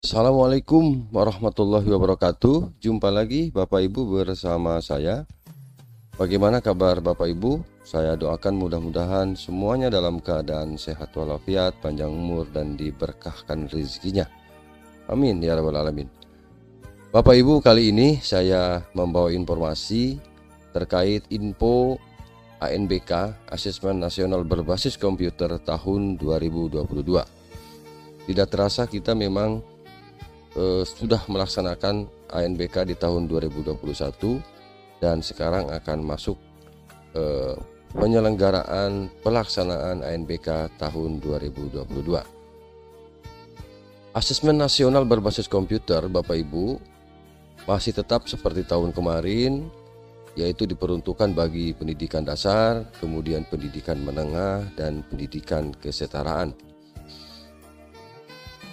Assalamualaikum warahmatullahi wabarakatuh. Jumpa lagi Bapak Ibu bersama saya. Bagaimana kabar Bapak Ibu? Saya doakan mudah-mudahan semuanya dalam keadaan sehat walafiat, panjang umur dan diberkahkan rezekinya. Amin ya rabbal alamin. Bapak Ibu, kali ini saya membawa informasi terkait info ANBK Asesmen Nasional Berbasis Komputer tahun 2022. Tidak terasa kita memang sudah melaksanakan ANBK di tahun 2021 dan sekarang akan masuk penyelenggaraan pelaksanaan ANBK tahun 2022. Asesmen nasional berbasis komputer Bapak Ibu masih tetap seperti tahun kemarin, yaitu diperuntukkan bagi pendidikan dasar, kemudian pendidikan menengah dan pendidikan kesetaraan.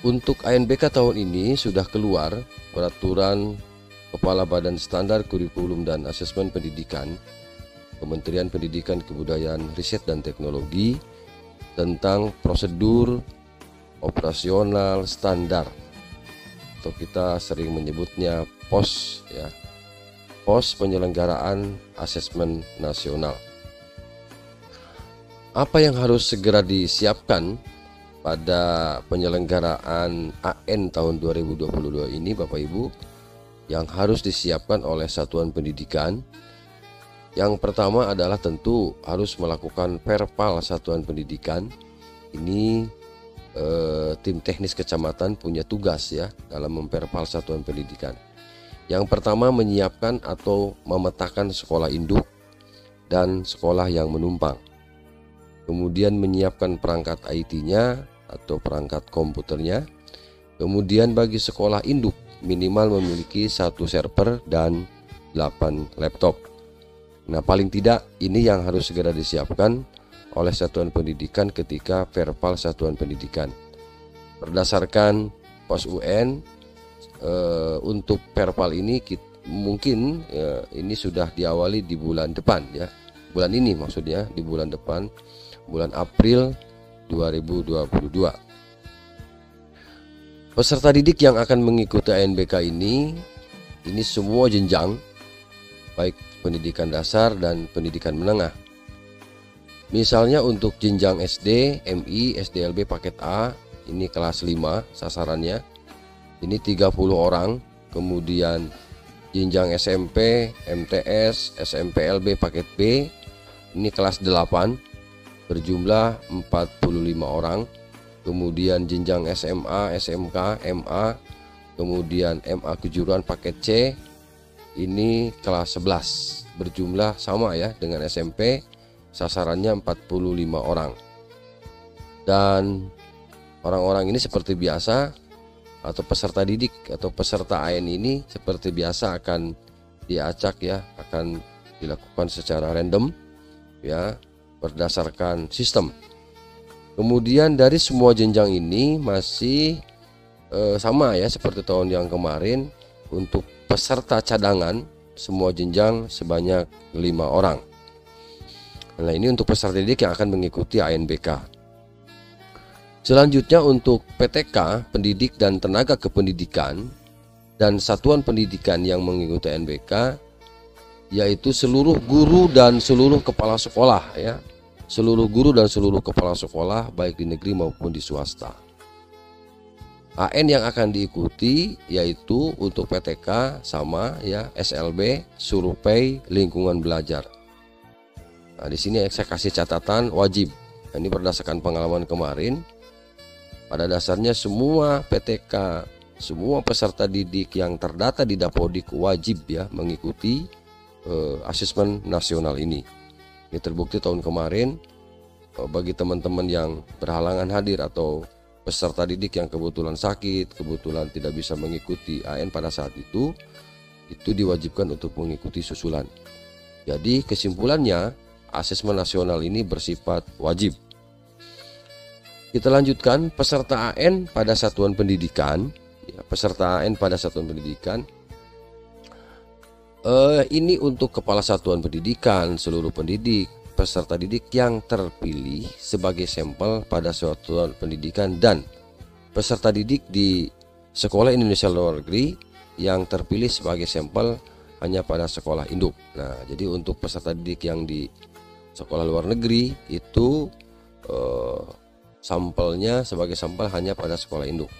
Untuk ANBK tahun ini sudah keluar peraturan Kepala Badan Standar Kurikulum dan Asesmen Pendidikan Kementerian Pendidikan Kebudayaan Riset dan Teknologi tentang prosedur operasional standar, atau kita sering menyebutnya POS ya. POS penyelenggaraan asesmen nasional. Apa yang harus segera disiapkan pada penyelenggaraan AN tahun 2022 ini Bapak Ibu, yang harus disiapkan oleh satuan pendidikan? Yang pertama adalah tentu harus melakukan perpal satuan pendidikan. Ini tim teknis kecamatan punya tugas ya dalam memperpal satuan pendidikan. Yang pertama menyiapkan atau memetakan sekolah induk dan sekolah yang menumpang. Kemudian menyiapkan perangkat IT-nya atau perangkat komputernya. Kemudian bagi sekolah induk minimal memiliki 1 server dan 8 laptop. Nah, paling tidak ini yang harus segera disiapkan oleh satuan pendidikan ketika perpal satuan pendidikan. Berdasarkan POS UN, untuk perpal ini mungkin ini sudah diawali di bulan depan ya. Bulan ini maksudnya, di bulan depan, bulan April 2022. Peserta didik yang akan mengikuti ANBK ini semua jenjang, baik pendidikan dasar dan pendidikan menengah. Misalnya untuk jenjang SD, MI, SDLB paket A, ini kelas 5 sasarannya, ini 30 orang. Kemudian jenjang SMP, MTS, SMPLB paket B, ini kelas 8, berjumlah 45 orang. Kemudian jenjang SMA, SMK, MA, kemudian MA kejuruan paket C, ini kelas 11, berjumlah sama ya dengan SMP, sasarannya 45 orang. Dan orang-orang ini seperti biasa, atau peserta didik atau peserta AN ini seperti biasa akan diacak ya, akan dilakukan secara random ya, berdasarkan sistem. Kemudian dari semua jenjang ini masih sama ya seperti tahun yang kemarin. Untuk peserta cadangan semua jenjang sebanyak 5 orang. Nah, ini untuk peserta didik yang akan mengikuti ANBK. Selanjutnya untuk PTK, pendidik dan tenaga kependidikan dan satuan pendidikan yang mengikuti ANBK, yaitu seluruh guru dan seluruh kepala sekolah ya. Seluruh guru dan seluruh kepala sekolah baik di negeri maupun di swasta. AN yang akan diikuti yaitu untuk PTK sama ya, SLB, survei lingkungan belajar. Nah, di sini saya kasih catatan wajib. Ini berdasarkan pengalaman kemarin. Pada dasarnya semua PTK, semua peserta didik yang terdata di Dapodik wajib ya mengikuti asesmen nasional ini. Ini terbukti tahun kemarin. Bagi teman-teman yang berhalangan hadir atau peserta didik yang kebetulan sakit, kebetulan tidak bisa mengikuti AN pada saat itu diwajibkan untuk mengikuti susulan. Jadi kesimpulannya, asesmen nasional ini bersifat wajib. Kita lanjutkan peserta AN pada satuan pendidikan ya, peserta AN pada satuan pendidikan. Ini untuk kepala satuan pendidikan, seluruh pendidik, peserta didik yang terpilih sebagai sampel pada satuan pendidikan, dan peserta didik di sekolah Indonesia luar negeri yang terpilih sebagai sampel hanya pada sekolah induk. Nah, jadi untuk peserta didik yang di sekolah luar negeri itu sampelnya sebagai sampel hanya pada sekolah induk.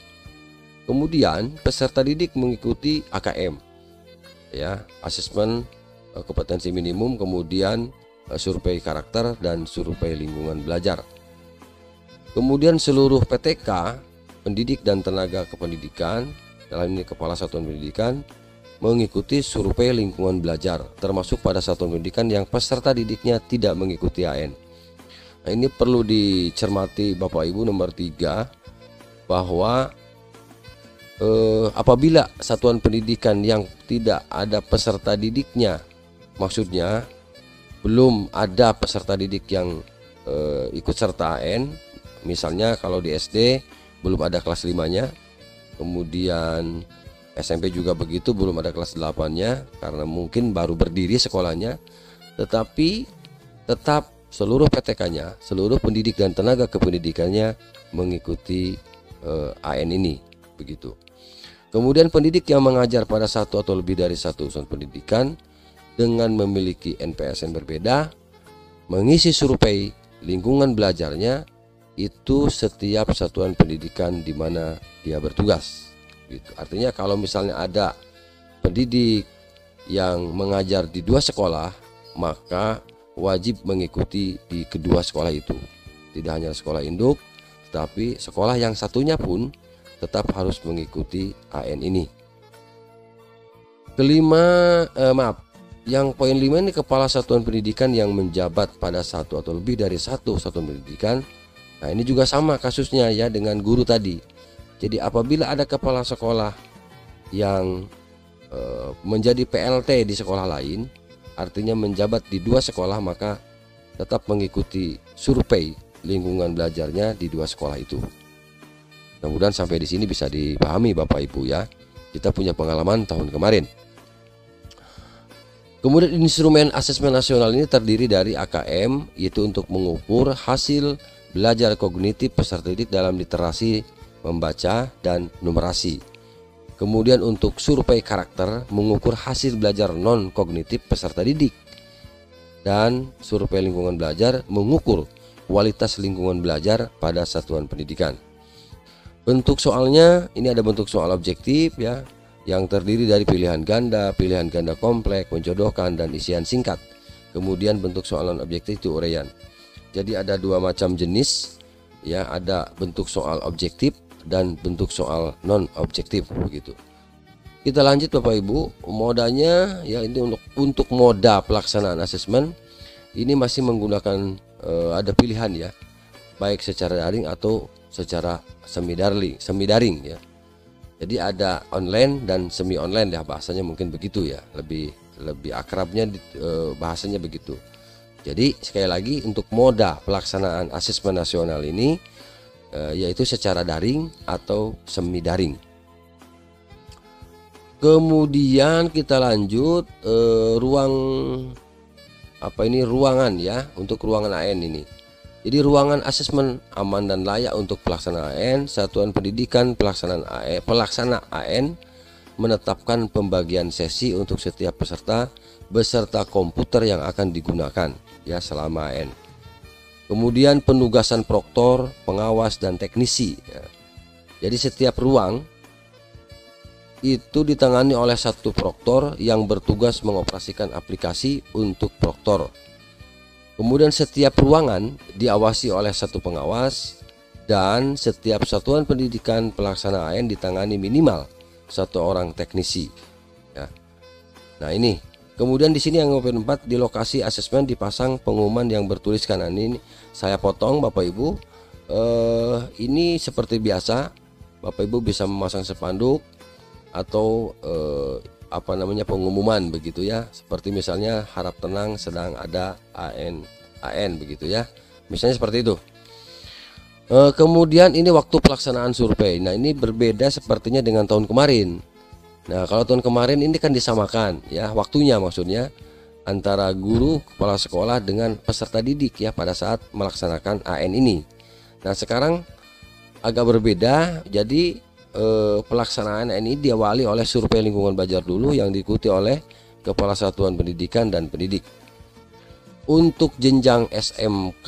Kemudian peserta didik mengikuti AKM, ya, asesmen kompetensi minimum, kemudian survei karakter dan survei lingkungan belajar. Kemudian seluruh PTK, pendidik dan tenaga kependidikan, dalam ini kepala satuan pendidikan, mengikuti survei lingkungan belajar, termasuk pada satuan pendidikan yang peserta didiknya tidak mengikuti AN. Nah, ini perlu dicermati Bapak Ibu, nomor 3, bahwa apabila satuan pendidikan yang tidak ada peserta didiknya, maksudnya belum ada peserta didik yang ikut serta AN, misalnya kalau di SD belum ada kelas 5-nya, kemudian SMP juga begitu, belum ada kelas 8-nya karena mungkin baru berdiri sekolahnya, tetapi tetap seluruh PTK-nya, seluruh pendidik dan tenaga kependidikannya mengikuti AN ini, begitu. Kemudian pendidik yang mengajar pada satu atau lebih dari satu unsur pendidikan dengan memiliki NPSN berbeda, mengisi survei lingkungan belajarnya itu setiap satuan pendidikan di mana dia bertugas. Gitu. Artinya kalau misalnya ada pendidik yang mengajar di 2 sekolah, maka wajib mengikuti di kedua sekolah itu. Tidak hanya sekolah induk, tetapi sekolah yang satunya pun tetap harus mengikuti AN ini. Yang poin 5 ini kepala satuan pendidikan yang menjabat pada satu atau lebih dari satu satuan pendidikan. Nah, ini juga sama kasusnya ya dengan guru tadi. Jadi apabila ada kepala sekolah yang menjadi PLT di sekolah lain, artinya menjabat di 2 sekolah, maka tetap mengikuti survei lingkungan belajarnya di 2 sekolah itu. Mudah-mudahan sampai di sini bisa dipahami Bapak Ibu ya. Kita punya pengalaman tahun kemarin. Kemudian instrumen asesmen nasional ini terdiri dari AKM, yaitu untuk mengukur hasil belajar kognitif peserta didik dalam literasi membaca dan numerasi. Kemudian untuk survei karakter mengukur hasil belajar non kognitif peserta didik. Dan survei lingkungan belajar mengukur kualitas lingkungan belajar pada satuan pendidikan. Bentuk soalnya ini ada bentuk soal objektif ya, yang terdiri dari pilihan ganda kompleks, menjodohkan dan isian singkat. Kemudian bentuk soal non objektif itu uraian. Jadi ada 2 macam jenis ya, ada bentuk soal objektif dan bentuk soal non objektif begitu. Kita lanjut Bapak Ibu, modanya ya, ini untuk moda pelaksanaan asesmen ini masih menggunakan ada pilihan ya, baik secara daring atau secara semi daring ya. Jadi ada online dan semi online ya, bahasanya mungkin begitu ya, lebih akrabnya bahasanya begitu. Jadi sekali lagi untuk moda pelaksanaan asesmen nasional ini yaitu secara daring atau semi daring. Kemudian kita lanjut ruangan ya, untuk ruangan AN ini. Jadi ruangan asesmen aman dan layak untuk pelaksanaan AN, satuan pendidikan pelaksana AN menetapkan pembagian sesi untuk setiap peserta beserta komputer yang akan digunakan ya selama AN. Kemudian penugasan proktor, pengawas dan teknisi ya. Jadi setiap ruang itu ditangani oleh satu proktor yang bertugas mengoperasikan aplikasi untuk proktor. Kemudian setiap ruangan diawasi oleh satu pengawas dan setiap satuan pendidikan pelaksana AN ditangani minimal 1 orang teknisi ya. Nah ini, kemudian di sini yang nomor 4, di lokasi asesmen dipasang pengumuman yang bertuliskan. Ini saya potong Bapak Ibu. Ini seperti biasa Bapak Ibu bisa memasang spanduk atau pengumuman begitu ya, seperti misalnya harap tenang sedang ada AN begitu ya, misalnya seperti itu. Kemudian ini waktu pelaksanaan survei. Nah ini berbeda sepertinya dengan tahun kemarin. Nah kalau tahun kemarin ini kan disamakan ya waktunya, maksudnya antara guru kepala sekolah dengan peserta didik ya pada saat melaksanakan AN ini. Nah sekarang agak berbeda, jadi pelaksanaan ini diawali oleh survei lingkungan belajar dulu yang diikuti oleh Kepala Satuan Pendidikan dan pendidik. Untuk jenjang SMK,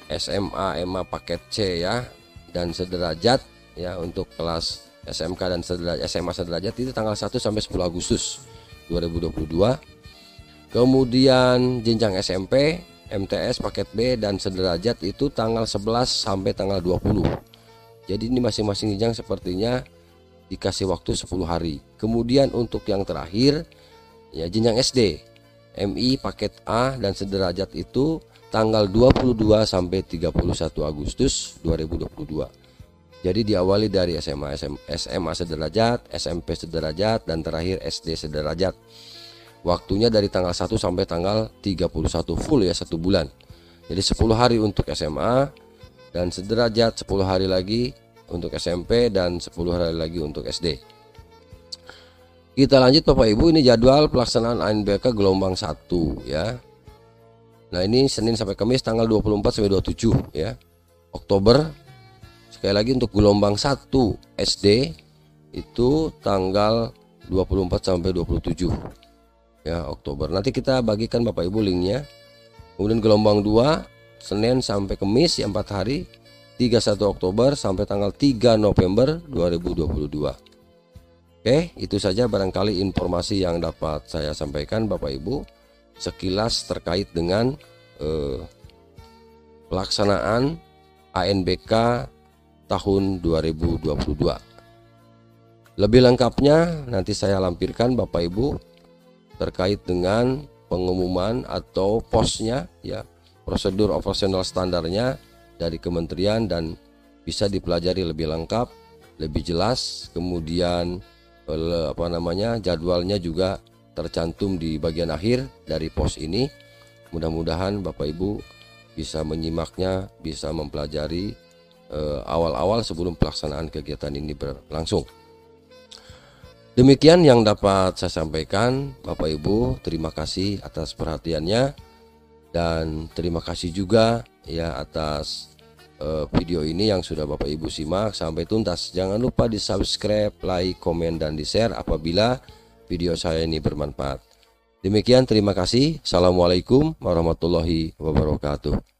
SMA, MA paket C ya dan sederajat ya, untuk kelas SMK dan SMA sederajat itu tanggal 1 sampai 10 Agustus 2022. Kemudian jenjang SMP, MTS paket B dan sederajat itu tanggal 11 sampai tanggal 20. Jadi ini masing-masing jenjang sepertinya dikasih waktu 10 hari. Kemudian untuk yang terakhir ya jenjang SD, MI paket A dan sederajat itu tanggal 22 sampai 31 Agustus 2022. Jadi diawali dari SMA sederajat, SMP sederajat dan terakhir SD sederajat. Waktunya dari tanggal 1 sampai tanggal 31 full ya, 1 bulan. Jadi 10 hari untuk SMA dan sederajat, 10 hari lagi untuk SMP dan 10 hari lagi untuk SD. Kita lanjut Bapak Ibu, ini jadwal pelaksanaan ANBK gelombang 1 ya. Nah, ini Senin sampai Kamis tanggal 24 sampai 27 ya Oktober. Sekali lagi untuk gelombang 1 SD itu tanggal 24 sampai 27 ya Oktober. Nanti kita bagikan Bapak Ibu linknya. Kemudian gelombang 2 Senin sampai Kamis ya 4 hari 31 Oktober sampai tanggal 3 November 2022. Oke, itu saja barangkali informasi yang dapat saya sampaikan Bapak Ibu sekilas terkait dengan pelaksanaan ANBK tahun 2022. Lebih lengkapnya nanti saya lampirkan Bapak Ibu terkait dengan pengumuman atau posnya ya, prosedur operasional standarnya dari kementerian, dan bisa dipelajari lebih lengkap, lebih jelas. Kemudian jadwalnya juga tercantum di bagian akhir dari pos ini. Mudah-mudahan Bapak Ibu bisa menyimaknya, bisa mempelajari awal-awal sebelum pelaksanaan kegiatan ini berlangsung. Demikian yang dapat saya sampaikan Bapak Ibu. Terima kasih atas perhatiannya dan terima kasih juga ya atas video ini yang sudah Bapak Ibu simak sampai tuntas. Jangan lupa di subscribe, like, komen, dan di share apabila video saya ini bermanfaat. Demikian, terima kasih. Assalamualaikum warahmatullahi wabarakatuh.